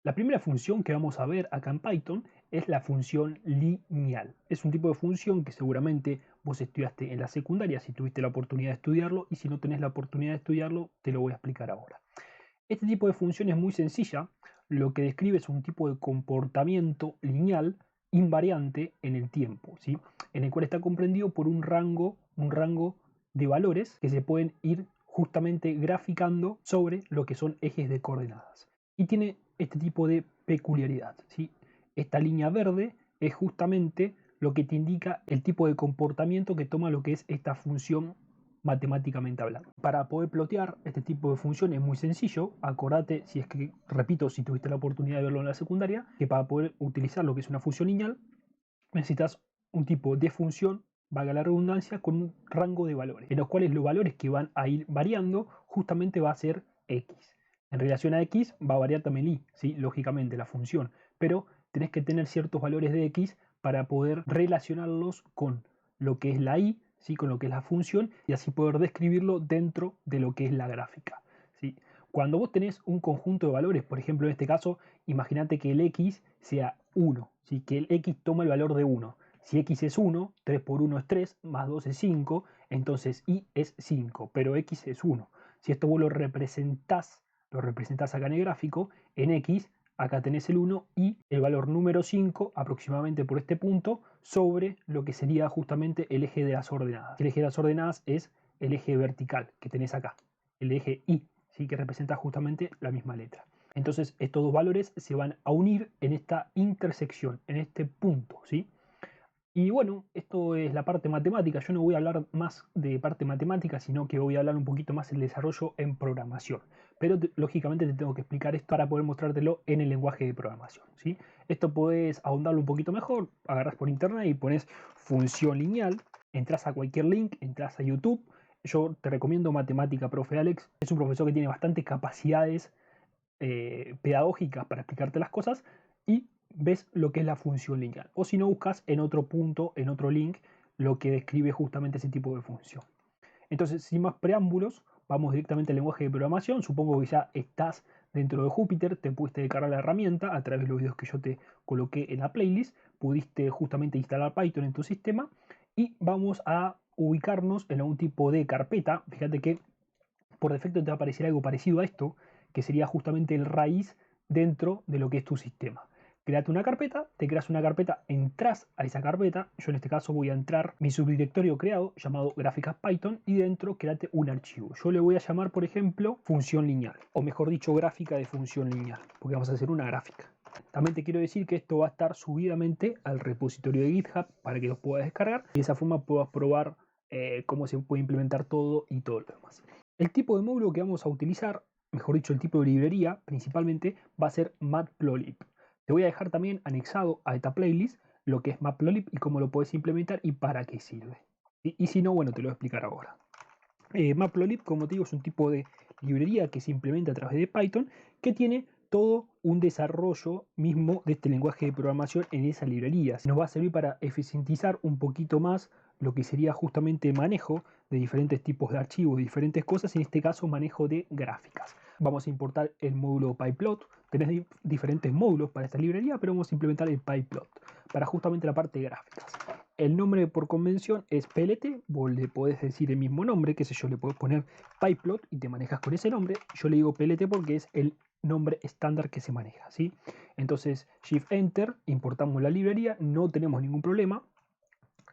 La primera función que vamos a ver acá en Python es la función lineal. Es un tipo de función que seguramente vos estudiaste en la secundaria si tuviste la oportunidad de estudiarlo, y si no tenés la oportunidad de estudiarlo, te lo voy a explicar ahora. Este tipo de función es muy sencilla. Lo que describe es un tipo de comportamiento lineal invariante en el tiempo, ¿sí? En el cual está comprendido por un rango de valores que se pueden ir justamente graficando sobre lo que son ejes de coordenadas. Y tiene este tipo de peculiaridad, ¿sí? Esta línea verde es justamente lo que te indica el tipo de comportamiento que toma lo que es esta función matemáticamente hablando. Para poder plotear este tipo de función es muy sencillo. Acordate, si es que, repito, si tuviste la oportunidad de verlo en la secundaria, que para poder utilizar lo que es una función lineal, necesitas un tipo de función, valga la redundancia, con un rango de valores, en los cuales los valores que van a ir variando justamente va a ser x. En relación a x va a variar también y, ¿sí? Lógicamente, la función, pero tenés que tener ciertos valores de x para poder relacionarlos con lo que es la y, ¿sí? Con lo que es la función, y así poder describirlo dentro de lo que es la gráfica, ¿sí? Cuando vos tenés un conjunto de valores, por ejemplo en este caso, imagínate que el x sea 1, ¿sí? Que el x toma el valor de 1. Si x es 1, 3 por 1 es 3, más 2 es 5, entonces y es 5, pero x es 1. Si esto vos lo representás acá en el gráfico, en x, acá tenés el 1 y el valor número 5 aproximadamente por este punto sobre lo que sería justamente el eje de las ordenadas. El eje de las ordenadas es el eje vertical que tenés acá, el eje y, ¿sí? Que representa justamente la misma letra. Entonces estos dos valores se van a unir en esta intersección, en este punto, ¿sí? Y bueno, esto es la parte matemática. Yo no voy a hablar más de parte matemática, sino que voy a hablar un poquito más del desarrollo en programación. Pero lógicamente te tengo que explicar esto para poder mostrártelo en el lenguaje de programación, ¿sí? Esto podés ahondarlo un poquito mejor. Agarras por internet y pones función lineal, entras a cualquier link, entras a YouTube. Yo te recomiendo Matemática Profe Alex. Es un profesor que tiene bastantes capacidades pedagógicas para explicarte las cosas, y ves lo que es la función lineal. O si no, buscas en otro punto, en otro link, lo que describe justamente ese tipo de función. Entonces, sin más preámbulos, vamos directamente al lenguaje de programación. Supongo que ya estás dentro de Jupyter, te pudiste descargar la herramienta a través de los videos que yo te coloqué en la playlist, pudiste justamente instalar Python en tu sistema, y vamos a ubicarnos en algún tipo de carpeta. Fíjate que por defecto te va a aparecer algo parecido a esto, que sería justamente el raíz dentro de lo que es tu sistema. Créate una carpeta, te creas una carpeta, entras a esa carpeta. Yo en este caso voy a entrar mi subdirectorio creado llamado gráficas Python, y dentro créate un archivo. Yo le voy a llamar, por ejemplo, función lineal, o mejor dicho, gráfica de función lineal, porque vamos a hacer una gráfica. También te quiero decir que esto va a estar subidamente al repositorio de GitHub para que los puedas descargar y de esa forma puedas probar cómo se puede implementar todo y todo lo demás. El tipo de módulo que vamos a utilizar, mejor dicho, el tipo de librería principalmente, va a ser Matplotlib. Te voy a dejar también anexado a esta playlist lo que es Matplotlib y cómo lo puedes implementar y para qué sirve. Y si no, bueno, te lo voy a explicar ahora. Matplotlib, como te digo, es un tipo de librería que se implementa a través de Python, que tiene todo un desarrollo mismo de este lenguaje de programación en esa librería. Nos va a servir para eficientizar un poquito más lo que sería justamente el manejo de diferentes tipos de archivos, de diferentes cosas, en este caso manejo de gráficas. Vamos a importar el módulo pyplot. Tenés diferentes módulos para esta librería, pero vamos a implementar el pyplot para justamente la parte de gráficas. El nombre por convención es PLT, vos le podés decir el mismo nombre, qué sé yo, le podés poner pyplot y te manejas con ese nombre. Yo le digo PLT porque es el nombre estándar que se maneja, ¿sí? Entonces, Shift Enter, importamos la librería, no tenemos ningún problema,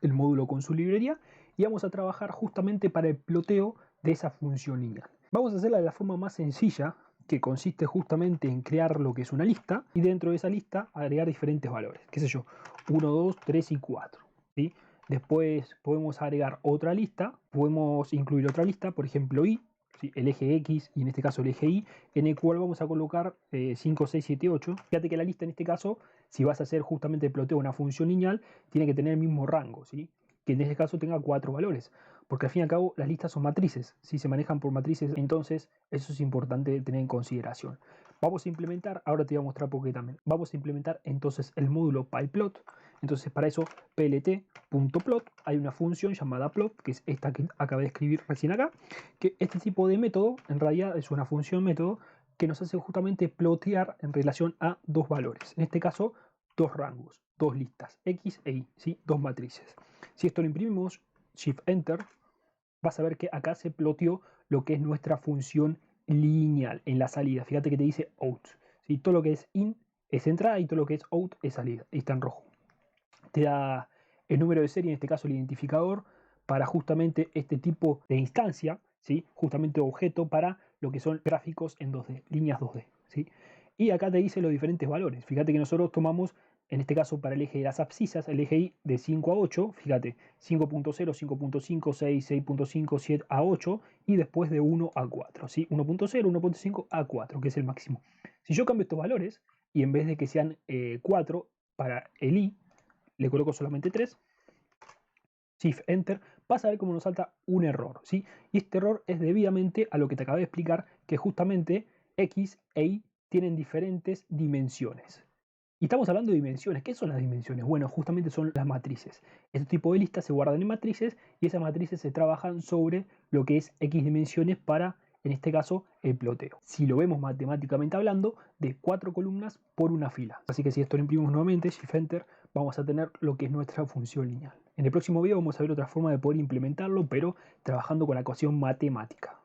el módulo con su librería, y vamos a trabajar justamente para el ploteo de esa función lineal. Vamos a hacerla de la forma más sencilla, que consiste justamente en crear lo que es una lista, y dentro de esa lista agregar diferentes valores, qué sé yo, 1, 2, 3 y 4, ¿sí? Después podemos agregar otra lista, podemos incluir otra lista, por ejemplo y, ¿sí? El eje X y en este caso el eje Y, en el cual vamos a colocar 5, 6, 7, 8. Fíjate que la lista en este caso, si vas a hacer justamente el ploteo de una función lineal, tiene que tener el mismo rango, ¿sí? Que en este caso tenga 4 valores, porque al fin y al cabo las listas son matrices, si se manejan por matrices, entonces eso es importante tener en consideración. Vamos a implementar, ahora te voy a mostrar por qué también, vamos a implementar entonces el módulo pyplot. Entonces para eso plt.plot, hay una función llamada plot, que es esta que acabé de escribir recién acá, que este tipo de método en realidad es una función método que nos hace justamente plotear en relación a dos valores. En este caso, dos rangos, dos listas, X e Y, ¿sí? Dos matrices. Si esto lo imprimimos, Shift Enter, vas a ver que acá se ploteó lo que es nuestra función lineal en la salida. Fíjate que te dice out. ¿Sí? Todo lo que es in es entrada y todo lo que es out es salida. Y está en rojo. Te da el número de serie, en este caso el identificador, para justamente este tipo de instancia, ¿sí? Justamente objeto para lo que son gráficos en 2D, líneas 2D. ¿Sí? Y acá te dice los diferentes valores. Fíjate que nosotros tomamos, en este caso para el eje de las abscisas, el eje Y de 5 a 8, fíjate, 5.0, 5.5, 6, 6.5, 7 a 8 y después de 1 a 4, ¿sí? 1.0, 1.5 a 4, que es el máximo. Si yo cambio estos valores y en vez de que sean 4 para el Y, le coloco solamente 3, Shift Enter, vas a ver cómo nos salta un error, ¿sí? Y este error es debidamente a lo que te acabé de explicar, que justamente X e Y tienen diferentes dimensiones. Y estamos hablando de dimensiones. ¿Qué son las dimensiones? Bueno, justamente son las matrices. Este tipo de listas se guardan en matrices y esas matrices se trabajan sobre lo que es X dimensiones para, en este caso, el ploteo. Si lo vemos matemáticamente hablando, de 4 columnas por una fila. Así que si esto lo imprimimos nuevamente, Shift Enter, vamos a tener lo que es nuestra función lineal. En el próximo video vamos a ver otra forma de poder implementarlo, pero trabajando con la ecuación matemática.